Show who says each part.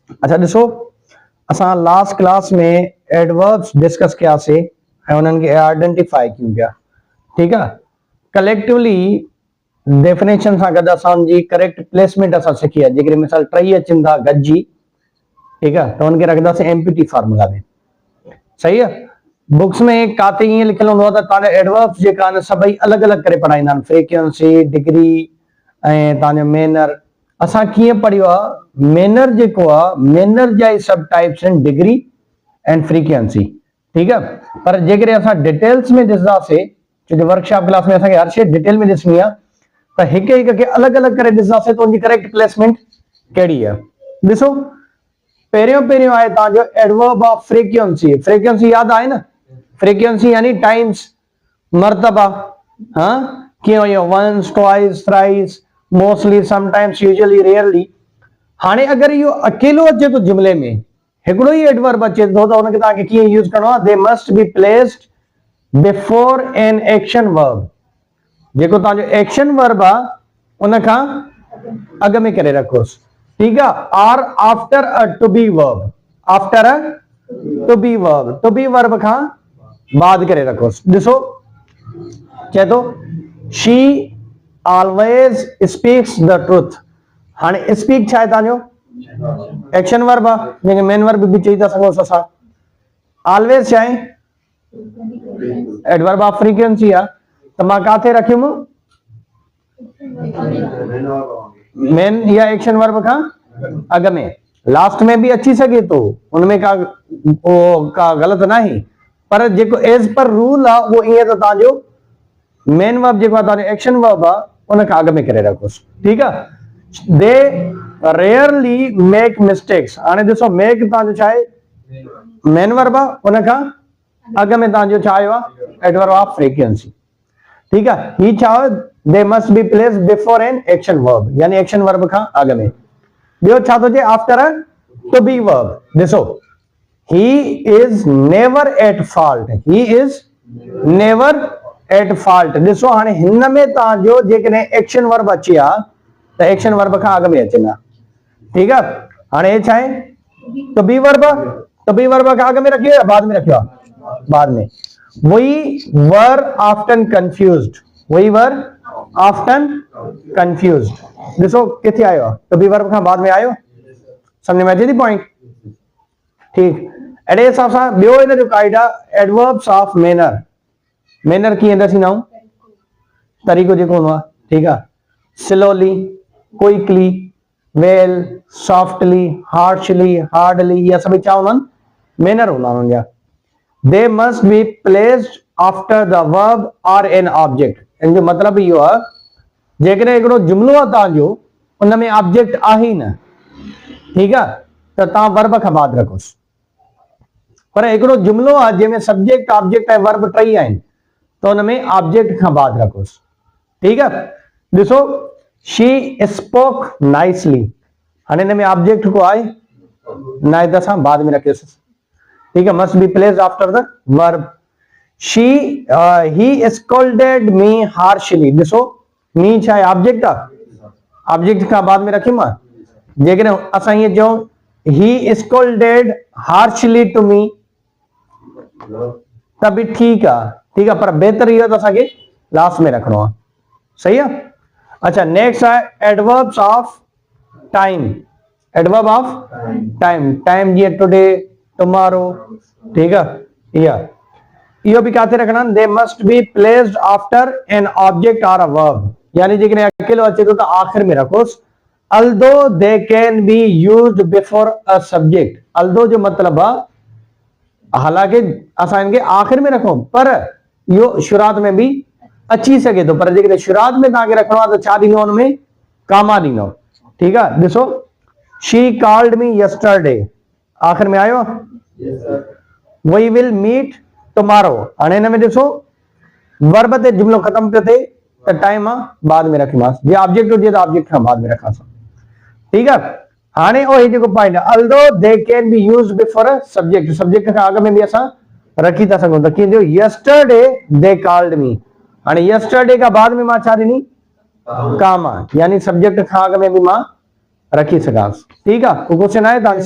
Speaker 1: अच्छा ॾिसो, असां लास्ट क्लास में एडवर्ब्स डिस्कस कयासीं ऐं उन्हनि खे आइडेंटिफाई कयूं पिया। ठीकु आहे, कलेक्टिवली डेफिनेशन सां गॾु असांजी करेक्ट प्लेसमेंट असां सिखी आहे। जेकॾहिं मिसाल टई अचनि था गॾिजी, ठीकु आहे, त हुनखे रखंदासीं एमपीटी फार्मूला में। सही आहे, बुक्स में काथे ईअं लिखियलु हूंदो आहे त तव्हांजा एडवर्ब्स जेका आहिनि सभई अलॻि अलॻि करे पढ़ाईंदा आहिनि, फ्रीक्वेंसी, डिग्री ऐं तव्हांजो मैनर। असां कीअं पढ़ियो आहे, मैनर जेको आहे, मैनर जा ई सब टाइप्स आहिनि, डिग्री एंड फ्रीक्वेंसी। ठीकु आहे, पर जेकॾहिं असां डिटेल्स में ॾिसंदासीं, छो जो वर्कशॉप क्लास में असांखे हर शइ डिटेल में ॾिसणी आहे, त हिक हिक खे अलॻि अलॻि करे ॾिसंदासीं त उनजी करेक्ट प्लेसमेंट कहिड़ी आहे। ॾिसो, पहिरियों पहिरियों आहे तव्हांजो एडवर्ब ऑफ फ्रीक्वेंसी। फ्रीक्वेंसी यादि आहे न, फ्रीक्वेंसी यानी टाइम्स, मर्तबा। हाँ, कीअं हुयो, once, twice, thrice, mostly, sometimes, usually, rarely. हाणे अगरि इहो अकेलो अचे तो जुमले में, हिकिड़ो ही एडवर्ब अचे तो, त उनखे तव्हांखे कीअं यूज करणो आहे, they must be placed before an action verb. जेको तव्हांजो एक्शन वर्ब आहे उन खां अॻ में करे रखोसि। ठीकु आहे, are after a to be verb, after a to be verb, to be verb खां बाद करे रखोसि। ॾिसो, चए थो she always speaks the truth. हाणे स्पीक छा आहे तव्हांजो एक्शन वर्ब आहे, जंहिंखे मेन वर्ब बि चई था सघूं असां। ऑलवेज छा आहे, एडवर्ब ऑफ फ्रीक्वेंसी आहे, त मां काथे रखियुमि, मेन या एक्शन वर्ब खां अॻ में। लास्ट में भी अची सके तो, उनमें का गलत नहीं, पर जेको एज पर रूल आहे वो ईअं त तव्हांजो मेन वर्ब जेको आहे तव्हांजो एक्शन वर्ब आहे उन खां अॻ में करे रखोसि। ठीकु आहे, दे रेयरली मेक मिस्टेक्स। हाणे ॾिसो, मेक तव्हांजो छा आहे, मेन वर्ब आहे, उन खां अॻ में तव्हांजो छा आयो आहे, एडवर्ब ऑफ फ्रीक्वेंसी। ठीकु आहे, ही छा आहे, they must be placed before an action verb, यानी एक्शन वर्ब खां अॻ में। ॿियो छा थो चए, after a to be verb. ॾिसो, he is never at fault, he is never at fault। ॾिसो, हाणे हिन में तव्हांजो जेकॾहिं एक्शन वर्ब अची आहे त एक्शन वर्ब खां अॻ में अचनि। ठीकु आहे, हाणे हे छा आहे, to be verb, to be verb खां अॻ में रखियो या बाद में रखियो आहे, बाद में। We were often confused, we were often confused। ॾिसो किथे आयो आहे, टू बी वर्ब खां बाद में आयो, समझ में अचे थी पॉइंट। ठीक, अड़े हिसाब सां ॿियो इन जो काइदा, एडवर्ब्स ऑफ मैनर। मैनर कीअं दसींदा आहियूं, तरीक़ो जेको हूंदो आहे। ठीकु आहे, slowly, quickly, well, softly, harshly, hardly, इहा सभई छा हूंदा आहिनि, मैनर हूंदा आहिनि उनजा। दे must be placed after the verb और एन ऑब्जेक्ट। इन जो मतिलबु इहो आहे, जेकॾहिं हिकिड़ो जुमिलो आहे तव्हांजो, उन में ऑब्जेक्ट आहे ई न, ठीकु आहे, त तव्हां वर्ब खां बाद रखोसि। पर हिकिड़ो जुमिलो आहे जंहिंमें सब्जेक्ट, ऑब्जेक्ट ऐं वर्ब टई आहिनि, त हुन में ऑब्जेक्ट खां बाद रखोसि। ठीकु आहे, ॾिसो, शी स्पोक नाइसली। हाणे हिन में ऑब्जेक्ट को आहे न, त असां बाद में रखियोसि। ठीक है, must be placed after the verb। he scolded me harshly। ॾिसो, me छा आहे, ऑब्जेक्ट आहे, ऑब्जेक्ट खां बाद में रखियो मां। जेकॾहिं असां ईअं चऊं, he scolded harshly to me, त बि ठीकु आहे। ठीकु आहे, पर बेहतर इहो त असांखे लास्ट में रखिणो आहे। सही आहे। अच्छा, नेक्स्ट आहे adverbs of time. Adverb of time, time जीअं टुडे, टुमारो। ठीक है, इहो भी काथे रखना, दे must be placed after an object और अ वर्ब। यानी जेकॾहिं अकेलो अचे तो त आखिर में रखोसि। Although they can be used before a subject. Although जो मतलब आहे, हालांकि असां इनके आखिर में रखूं, पर इहो शुरुआत में भी अची सके तो, पर जेकॾहिं शुरुआत में तव्हांखे रखणो आहे त छा ॾींदो हुनमें, कामा ॾींदो। ठीकु आहे, ॾिसो, शी कॉल्ड मी यस्टरडे, आखिर में आयो। We will meet tomorrow। हाणे हिन में ॾिसो, वर्ब ते जुमिलो ख़त्म पियो थिए त टाइम बाद में रखीमांसि, जे ऑब्जेक्ट हुजे त ऑब्जेक्ट खां बाद में रखांसि। ठीकु आहे, हाणे ओ जेको पॉइंट आहे, although they can be used before a subject. Subject खां अॻ में बि असां रखी था सघूं। त कीअं थियो, यस्टरडे दे कॉल्ड मी। हाणे यस्टरडे खां बाद में मां छा ॾिनी, कामा, यानी सब्जेक्ट खां अॻ में बि मां रखी सघांसि। ठीकु आहे, को क्वेश्चन आहे तव्हांखे?